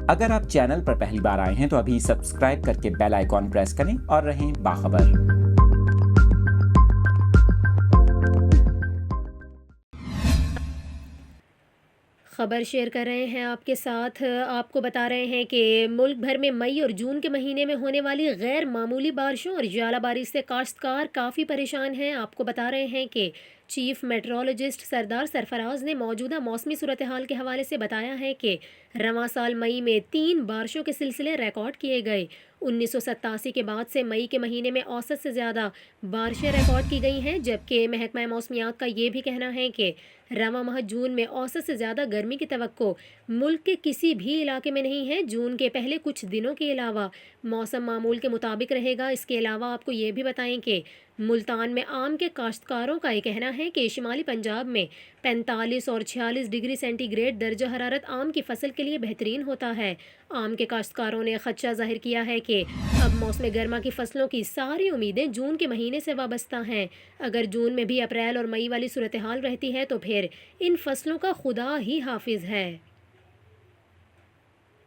اگر آپ چینل پر پہلی بار آئے ہیں تو ابھی سبسکرائب کر کے بیل آئیکن پریس کریں اور رہیں باخبر۔ خبر شیئر کر رہے ہیں آپ کے ساتھ۔ آپ کو بتا رہے ہیں کہ ملک بھر میں مئی اور جون کے مہینے میں ہونے والی غیر معمولی بارشوں اور ژالہ باری سے کاشتکار کافی پریشان ہیں۔ آپ کو بتا رہے ہیں کہ چیف میٹرولوجسٹ سردار سرفراز نے موجودہ موسمی صورتحال کے حوالے سے بتایا ہے کہ رواں سال مئی میں 3 بارشوں کے سلسلے ریکارڈ کیے گئے۔ 1987 کے بعد سے مئی کے مہینے میں اوسط سے زیادہ بارشیں ریکارڈ کی گئی ہیں، جبکہ محکمہ موسمیات کا یہ بھی کہنا ہے کہ رواں ماہ جون میں اوسط سے زیادہ گرمی کی توقع ملک کے کسی بھی علاقے میں نہیں ہے۔ جون کے پہلے کچھ دنوں کے علاوہ موسم معمول کے مطابق رہے گا۔ اس کے علاوہ آپ کو یہ بھی بتائیں کہ ملتان میں آم کے کاشتکاروں کا یہ کہنا ہے کہ شمالی پنجاب میں 45 اور 46 ڈگری سینٹی گریڈ درجہ حرارت آم کی فصل کے لیے بہترین ہوتا ہے۔ آم کے کاشتکاروں نے خدشہ ظاہر کیا ہے کہ اب موسم گرما کی فصلوں کی ساری امیدیں جون کے مہینے سے وابستہ ہیں۔ اگر جون میں بھی اپریل اور مئی والی صورتحال رہتی ہے تو پھر ان فصلوں کا خدا ہی حافظ ہے۔